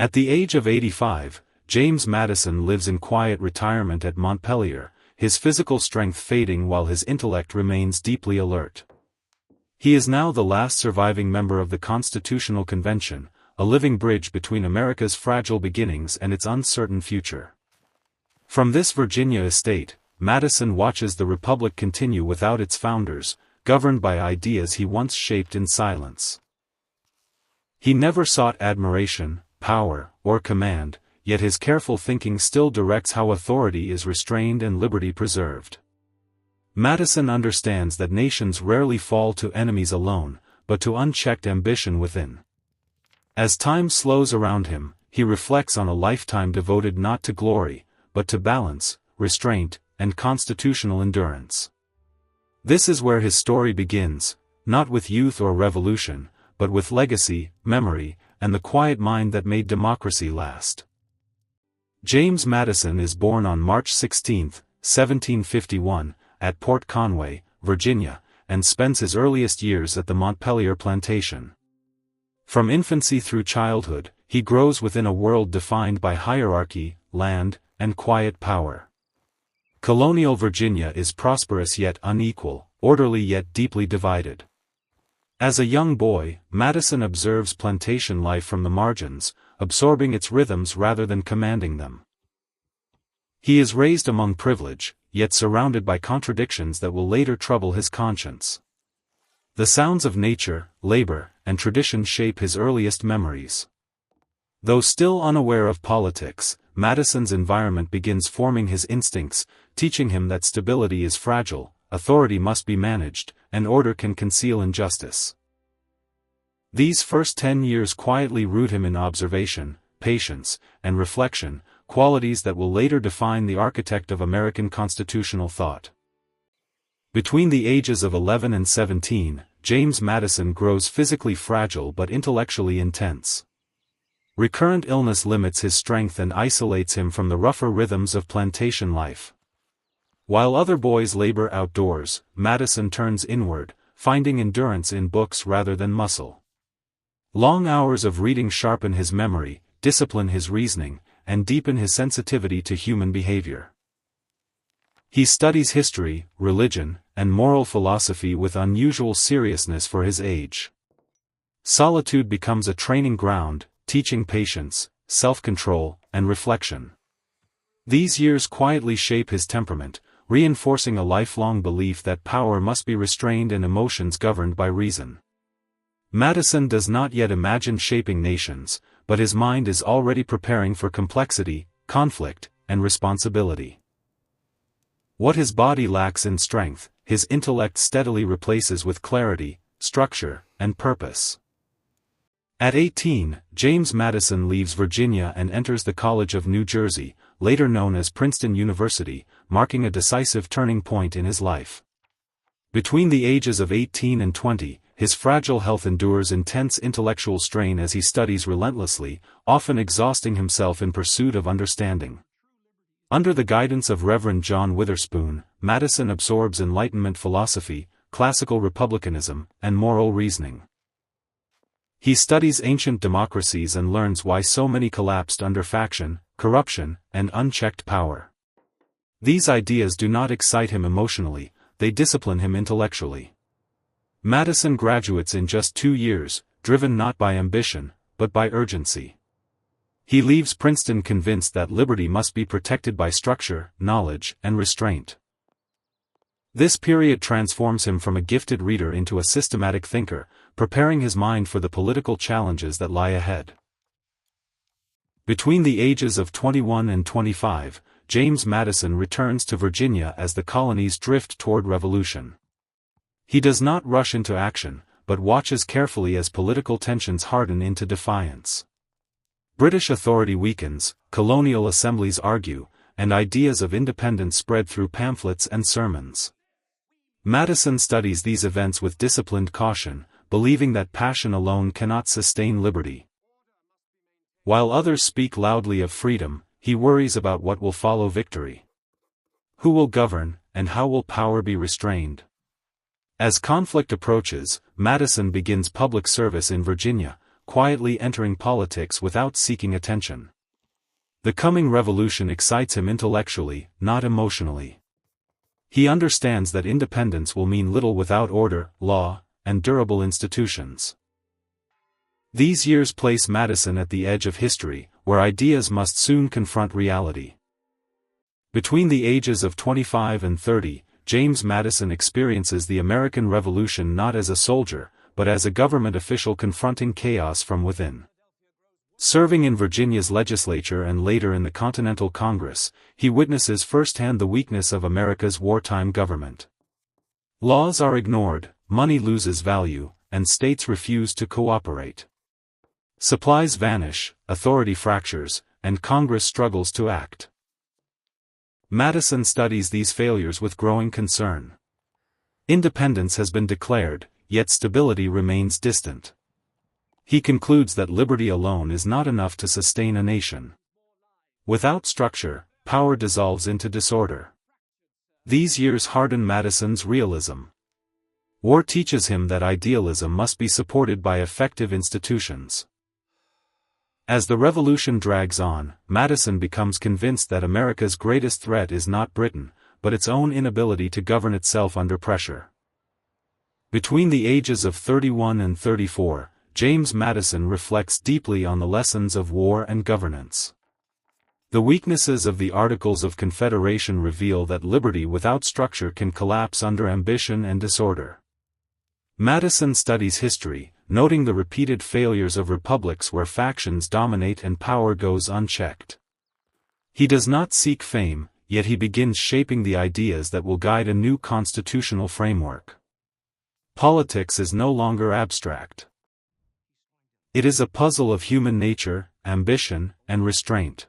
At the age of 85, James Madison lives in quiet retirement at Montpelier, his physical strength fading while his intellect remains deeply alert. He is now the last surviving member of the Constitutional Convention, a living bridge between America's fragile beginnings and its uncertain future. From this Virginia estate, Madison watches the Republic continue without its founders, governed by ideas he once shaped in silence. He never sought admiration, power, or command, yet his careful thinking still directs how authority is restrained and liberty preserved. Madison understands that nations rarely fall to enemies alone, but to unchecked ambition within. As time slows around him, he reflects on a lifetime devoted not to glory, but to balance, restraint, and constitutional endurance. This is where his story begins, not with youth or revolution, but with legacy, memory, and the quiet mind that made democracy last. James Madison is born on March 16, 1751, at Port Conway, Virginia, and spends his earliest years at the Montpelier plantation. From infancy through childhood, he grows within a world defined by hierarchy, land, and quiet power. Colonial Virginia is prosperous yet unequal, orderly yet deeply divided. As a young boy, Madison observes plantation life from the margins, absorbing its rhythms rather than commanding them. He is raised among privilege, yet surrounded by contradictions that will later trouble his conscience. The sounds of nature, labor, and tradition shape his earliest memories. Though still unaware of politics, Madison's environment begins forming his instincts, teaching him that stability is fragile, authority must be managed, and order can conceal injustice. These first 10 years quietly root him in observation, patience, and reflection, qualities that will later define the architect of American constitutional thought. Between the ages of 11 and 17, James Madison grows physically fragile but intellectually intense. Recurrent illness limits his strength and isolates him from the rougher rhythms of plantation life. While other boys labor outdoors, Madison turns inward, finding endurance in books rather than muscle. Long hours of reading sharpen his memory, discipline his reasoning, and deepen his sensitivity to human behavior. He studies history, religion, and moral philosophy with unusual seriousness for his age. Solitude becomes a training ground, teaching patience, self-control, and reflection. These years quietly shape his temperament, reinforcing a lifelong belief that power must be restrained and emotions governed by reason. Madison does not yet imagine shaping nations, but his mind is already preparing for complexity, conflict, and responsibility. What his body lacks in strength, his intellect steadily replaces with clarity, structure, and purpose. At 18, James Madison leaves Virginia and enters the College of New Jersey, later known as Princeton University, marking a decisive turning point in his life. Between the ages of 18 and 20, his fragile health endures intense intellectual strain as he studies relentlessly, often exhausting himself in pursuit of understanding. Under the guidance of Reverend John Witherspoon, Madison absorbs Enlightenment philosophy, classical republicanism, and moral reasoning. He studies ancient democracies and learns why so many collapsed under faction, corruption, and unchecked power. These ideas do not excite him emotionally, they discipline him intellectually. Madison graduates in just 2 years, driven not by ambition, but by urgency. He leaves Princeton convinced that liberty must be protected by structure, knowledge, and restraint. This period transforms him from a gifted reader into a systematic thinker, preparing his mind for the political challenges that lie ahead. Between the ages of 21 and 25, James Madison returns to Virginia as the colonies drift toward revolution. He does not rush into action, but watches carefully as political tensions harden into defiance. British authority weakens, colonial assemblies argue, and ideas of independence spread through pamphlets and sermons. Madison studies these events with disciplined caution, believing that passion alone cannot sustain liberty. While others speak loudly of freedom, he worries about what will follow victory. Who will govern, and how will power be restrained? As conflict approaches, Madison begins public service in Virginia, quietly entering politics without seeking attention. The coming revolution excites him intellectually, not emotionally. He understands that independence will mean little without order, law, and durable institutions. These years place Madison at the edge of history, where ideas must soon confront reality. Between the ages of 25 and 30, James Madison experiences the American Revolution not as a soldier, but as a government official confronting chaos from within. Serving in Virginia's legislature and later in the Continental Congress, he witnesses firsthand the weakness of America's wartime government. Laws are ignored, money loses value, and states refuse to cooperate. Supplies vanish, authority fractures, and Congress struggles to act. Madison studies these failures with growing concern. Independence has been declared, yet stability remains distant. He concludes that liberty alone is not enough to sustain a nation. Without structure, power dissolves into disorder. These years harden Madison's realism. War teaches him that idealism must be supported by effective institutions. As the revolution drags on, Madison becomes convinced that America's greatest threat is not Britain, but its own inability to govern itself under pressure. Between the ages of 31 and 34, James Madison reflects deeply on the lessons of war and governance. The weaknesses of the Articles of Confederation reveal that liberty without structure can collapse under ambition and disorder. Madison studies history, noting the repeated failures of republics where factions dominate and power goes unchecked. He does not seek fame, yet he begins shaping the ideas that will guide a new constitutional framework. Politics is no longer abstract. It is a puzzle of human nature, ambition, and restraint.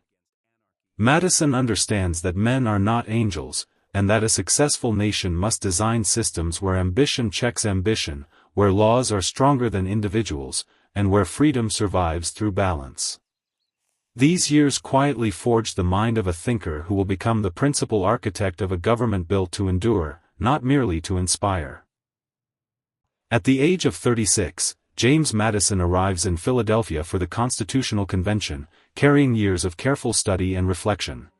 Madison understands that men are not angels, and that a successful nation must design systems where ambition checks ambition, where laws are stronger than individuals, and where freedom survives through balance. These years quietly forge the mind of a thinker who will become the principal architect of a government built to endure, not merely to inspire. At the age of 36, James Madison arrives in Philadelphia for the Constitutional Convention, carrying years of careful study and reflection.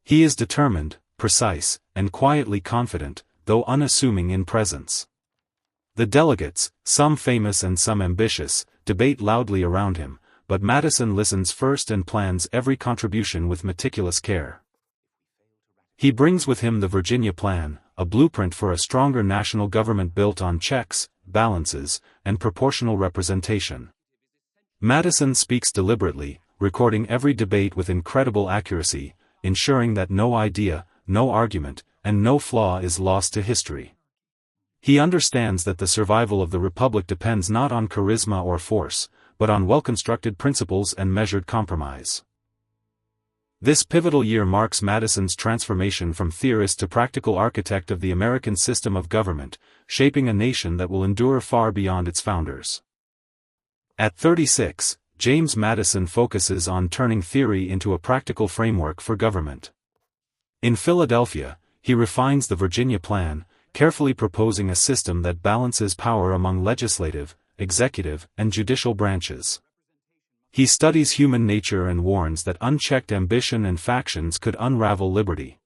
He is determined, precise, and quietly confident, though unassuming in presence. The delegates, some famous and some ambitious, debate loudly around him, but Madison listens first and plans every contribution with meticulous care. He brings with him the Virginia Plan, a blueprint for a stronger national government built on checks, balances, and proportional representation. Madison speaks deliberately, recording every debate with incredible accuracy, ensuring that no idea, no argument, and no flaw is lost to history. He understands that the survival of the Republic depends not on charisma or force, but on well-constructed principles and measured compromise. This pivotal year marks Madison's transformation from theorist to practical architect of the American system of government, shaping a nation that will endure far beyond its founders. At 36, James Madison focuses on turning theory into a practical framework for government. In Philadelphia, he refines the Virginia Plan, carefully proposing a system that balances power among legislative, executive, and judicial branches. He studies human nature and warns that unchecked ambition and factions could unravel liberty.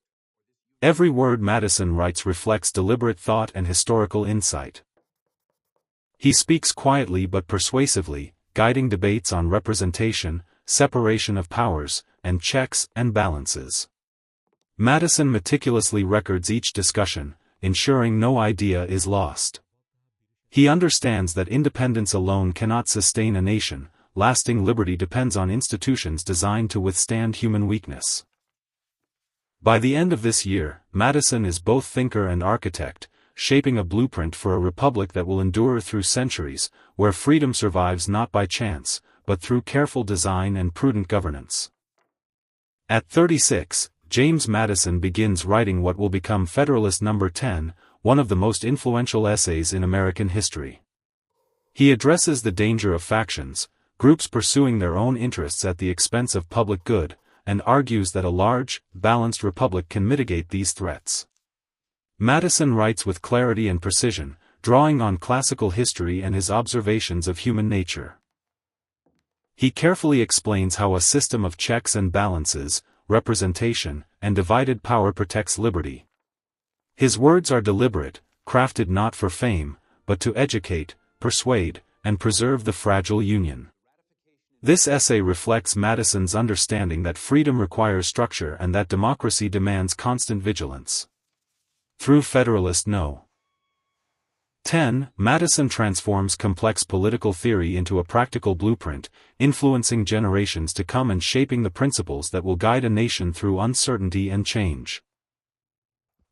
Every word Madison writes reflects deliberate thought and historical insight. He speaks quietly but persuasively, guiding debates on representation, separation of powers, and checks and balances. Madison meticulously records each discussion, ensuring no idea is lost. He understands that independence alone cannot sustain a nation. Lasting liberty depends on institutions designed to withstand human weakness. By the end of this year, Madison is both thinker and architect, shaping a blueprint for a republic that will endure through centuries, where freedom survives not by chance, but through careful design and prudent governance. At 36, James Madison begins writing what will become Federalist No. 10, one of the most influential essays in American history. He addresses the danger of factions, groups pursuing their own interests at the expense of public good, and argues that a large, balanced republic can mitigate these threats. Madison writes with clarity and precision, drawing on classical history and his observations of human nature. He carefully explains how a system of checks and balances, representation, and divided power protects liberty. His words are deliberate, crafted not for fame, but to educate, persuade, and preserve the fragile union. This essay reflects Madison's understanding that freedom requires structure and that democracy demands constant vigilance. Through Federalist No. 10, Madison transforms complex political theory into a practical blueprint, influencing generations to come and shaping the principles that will guide a nation through uncertainty and change.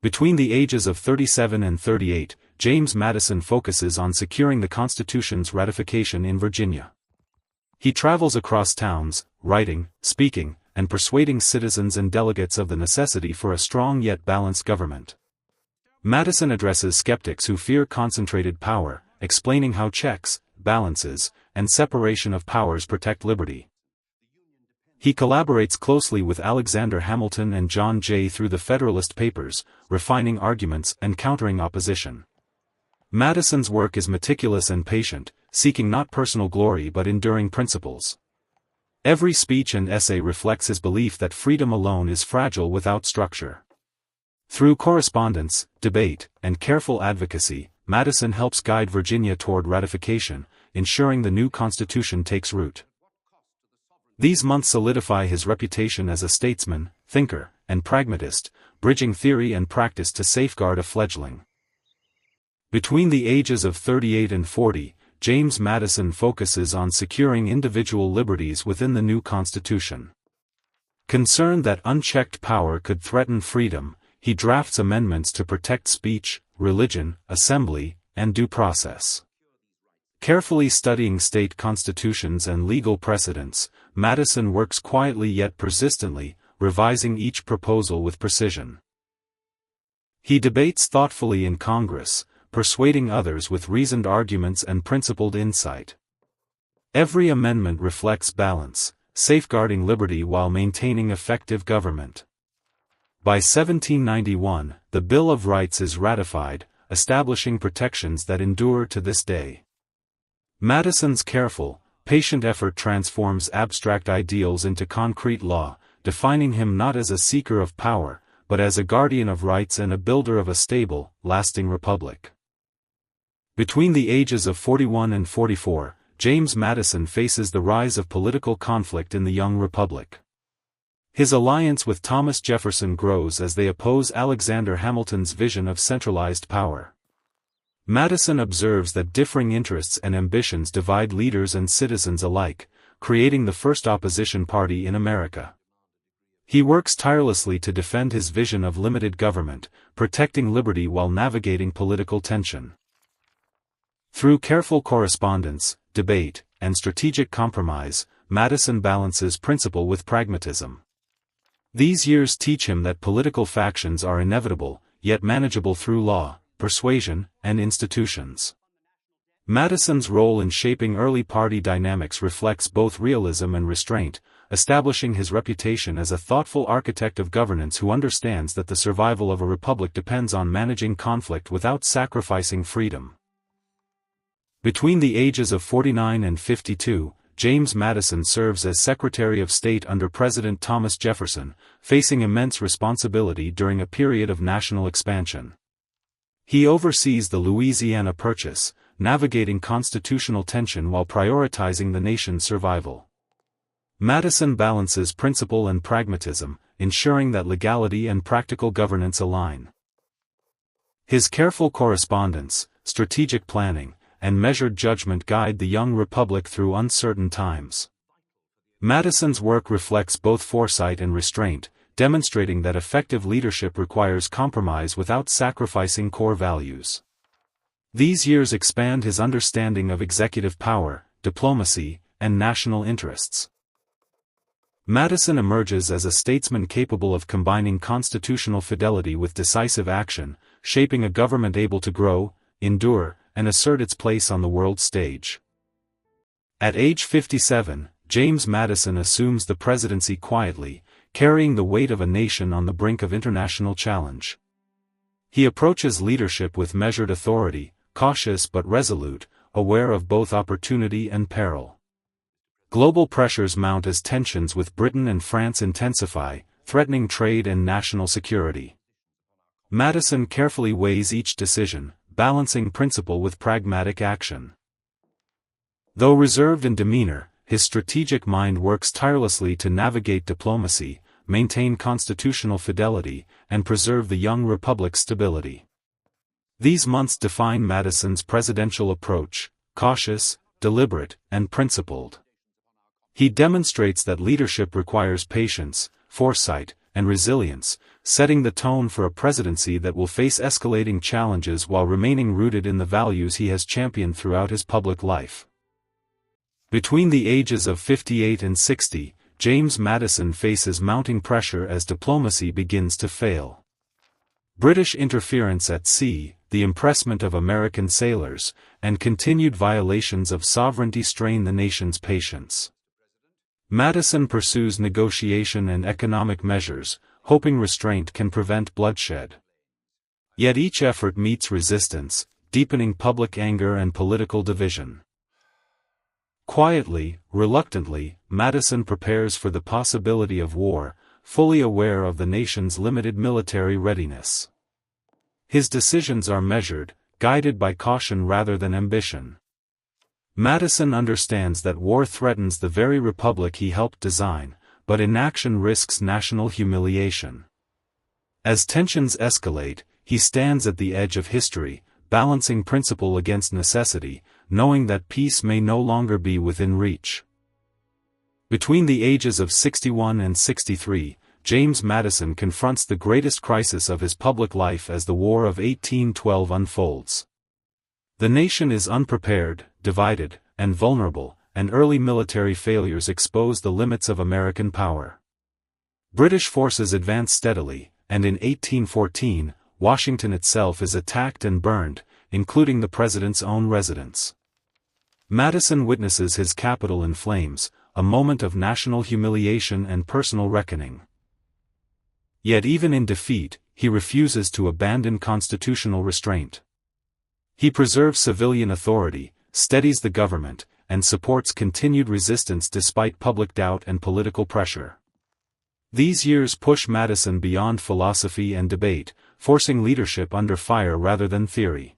Between the ages of 37 and 38, James Madison focuses on securing the Constitution's ratification in Virginia. He travels across towns, writing, speaking, and persuading citizens and delegates of the necessity for a strong yet balanced government. Madison addresses skeptics who fear concentrated power, explaining how checks, balances, and separation of powers protect liberty. He collaborates closely with Alexander Hamilton and John Jay through the Federalist Papers, refining arguments and countering opposition. Madison's work is meticulous and patient, seeking not personal glory but enduring principles. Every speech and essay reflects his belief that freedom alone is fragile without structure. Through correspondence, debate, and careful advocacy, Madison helps guide Virginia toward ratification, ensuring the new Constitution takes root. These months solidify his reputation as a statesman, thinker, and pragmatist, bridging theory and practice to safeguard a fledgling. Between the ages of 38 and 40, James Madison focuses on securing individual liberties within the new Constitution. Concerned that unchecked power could threaten freedom, he drafts amendments to protect speech, religion, assembly, and due process. Carefully studying state constitutions and legal precedents, Madison works quietly yet persistently, revising each proposal with precision. He debates thoughtfully in Congress, persuading others with reasoned arguments and principled insight. Every amendment reflects balance, safeguarding liberty while maintaining effective government. By 1791, the Bill of Rights is ratified, establishing protections that endure to this day. Madison's careful, patient effort transforms abstract ideals into concrete law, defining him not as a seeker of power, but as a guardian of rights and a builder of a stable, lasting republic. Between the ages of 41 and 44, James Madison faces the rise of political conflict in the young republic. His alliance with Thomas Jefferson grows as they oppose Alexander Hamilton's vision of centralized power. Madison observes that differing interests and ambitions divide leaders and citizens alike, creating the first opposition party in America. He works tirelessly to defend his vision of limited government, protecting liberty while navigating political tension. Through careful correspondence, debate, and strategic compromise, Madison balances principle with pragmatism. These years teach him that political factions are inevitable, yet manageable through law, persuasion, and institutions. Madison's role in shaping early party dynamics reflects both realism and restraint, establishing his reputation as a thoughtful architect of governance who understands that the survival of a republic depends on managing conflict without sacrificing freedom. Between the ages of 49 and 52, James Madison serves as Secretary of State under President Thomas Jefferson, facing immense responsibility during a period of national expansion. He oversees the Louisiana Purchase, navigating constitutional tension while prioritizing the nation's survival. Madison balances principle and pragmatism, ensuring that legality and practical governance align. His careful correspondence, strategic planning, and measured judgment guide the young republic through uncertain times. Madison's work reflects both foresight and restraint, demonstrating that effective leadership requires compromise without sacrificing core values. These years expand his understanding of executive power, diplomacy, and national interests. Madison emerges as a statesman capable of combining constitutional fidelity with decisive action, shaping a government able to grow, endure, and assert its place on the world stage. At age 57, James Madison assumes the presidency quietly, carrying the weight of a nation on the brink of international challenge. He approaches leadership with measured authority, cautious but resolute, aware of both opportunity and peril. Global pressures mount as tensions with Britain and France intensify, threatening trade and national security. Madison carefully weighs each decision, balancing principle with pragmatic action. Though reserved in demeanor, his strategic mind works tirelessly to navigate diplomacy, maintain constitutional fidelity, and preserve the young republic's stability. These months define Madison's presidential approach: cautious, deliberate, and principled. He demonstrates that leadership requires patience, foresight, and resilience, setting the tone for a presidency that will face escalating challenges while remaining rooted in the values he has championed throughout his public life. Between the ages of 58 and 60, James Madison faces mounting pressure as diplomacy begins to fail. British interference at sea, the impressment of American sailors, and continued violations of sovereignty strain the nation's patience. Madison pursues negotiation and economic measures, hoping restraint can prevent bloodshed. Yet each effort meets resistance, deepening public anger and political division. Quietly, reluctantly, Madison prepares for the possibility of war, fully aware of the nation's limited military readiness. His decisions are measured, guided by caution rather than ambition. Madison understands that war threatens the very republic he helped design, but inaction risks national humiliation. As tensions escalate, he stands at the edge of history, balancing principle against necessity, knowing that peace may no longer be within reach. Between the ages of 61 and 63, James Madison confronts the greatest crisis of his public life as the War of 1812 unfolds. The nation is unprepared, divided, and vulnerable, and early military failures expose the limits of American power. British forces advance steadily, and in 1814, Washington itself is attacked and burned, including the president's own residence. Madison witnesses his capital in flames, a moment of national humiliation and personal reckoning. Yet even in defeat, he refuses to abandon constitutional restraint. He preserves civilian authority, steadies the government, and supports continued resistance despite public doubt and political pressure. These years push Madison beyond philosophy and debate, forcing leadership under fire rather than theory.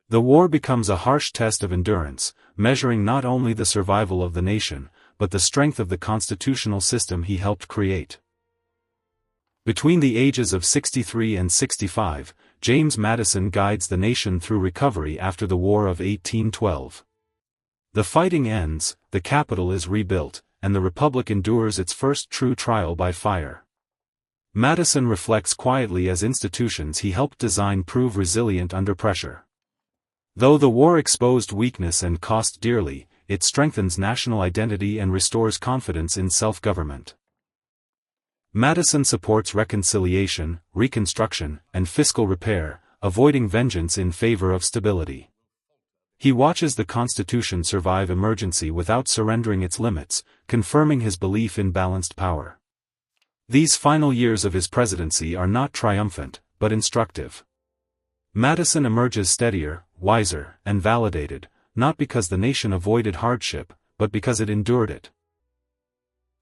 The war becomes a harsh test of endurance, measuring not only the survival of the nation, but the strength of the constitutional system he helped create. Between the ages of 63 and 65, James Madison guides the nation through recovery after the War of 1812. The fighting ends, the capital is rebuilt, and the republic endures its first true trial by fire. Madison reflects quietly as institutions he helped design prove resilient under pressure. Though the war exposed weakness and cost dearly, it strengthens national identity and restores confidence in self-government. Madison supports reconciliation, reconstruction, and fiscal repair, avoiding vengeance in favor of stability. He watches the Constitution survive emergency without surrendering its limits, confirming his belief in balanced power. These final years of his presidency are not triumphant, but instructive. Madison emerges steadier, wiser, and validated, not because the nation avoided hardship, but because it endured it.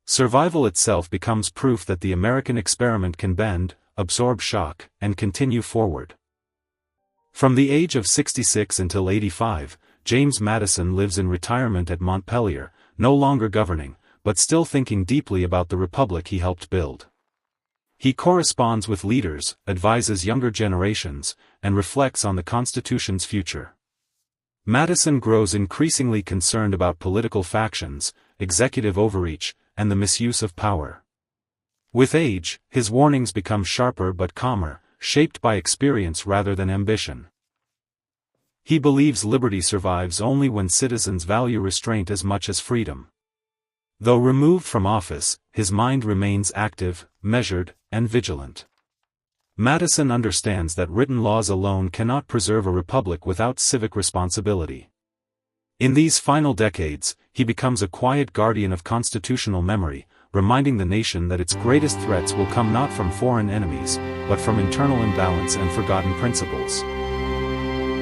Survival itself becomes proof that the American experiment can bend, absorb shock, and continue forward. From the age of 66 until 85, James Madison lives in retirement at Montpelier, no longer governing, but still thinking deeply about the republic he helped build. He corresponds with leaders, advises younger generations, and reflects on the Constitution's future. Madison grows increasingly concerned about political factions, executive overreach, and the misuse of power. With age, his warnings become sharper but calmer, shaped by experience rather than ambition. He believes liberty survives only when citizens value restraint as much as freedom. Though removed from office, his mind remains active, measured, and vigilant. Madison understands that written laws alone cannot preserve a republic without civic responsibility. In these final decades, he becomes a quiet guardian of constitutional memory, reminding the nation that its greatest threats will come not from foreign enemies, but from internal imbalance and forgotten principles.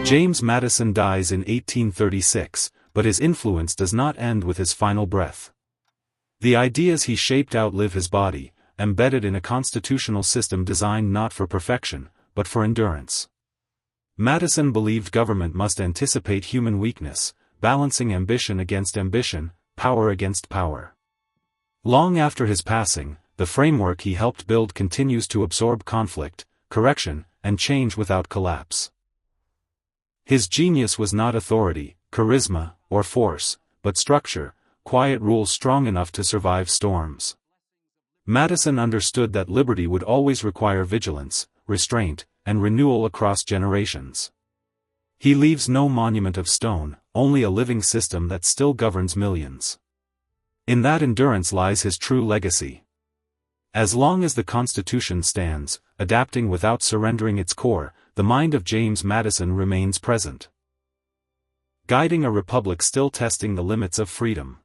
James Madison dies in 1836, but his influence does not end with his final breath. The ideas he shaped outlive his body, embedded in a constitutional system designed not for perfection, but for endurance. Madison believed government must anticipate human weakness, balancing ambition against ambition, power against power. Long after his passing, the framework he helped build continues to absorb conflict, correction, and change without collapse. His genius was not authority, charisma, or force, but structure, quiet rules strong enough to survive storms. Madison understood that liberty would always require vigilance, restraint, and renewal across generations. He leaves no monument of stone, only a living system that still governs millions. In that endurance lies his true legacy. As long as the Constitution stands, adapting without surrendering its core, the mind of James Madison remains present, guiding a republic still testing the limits of freedom.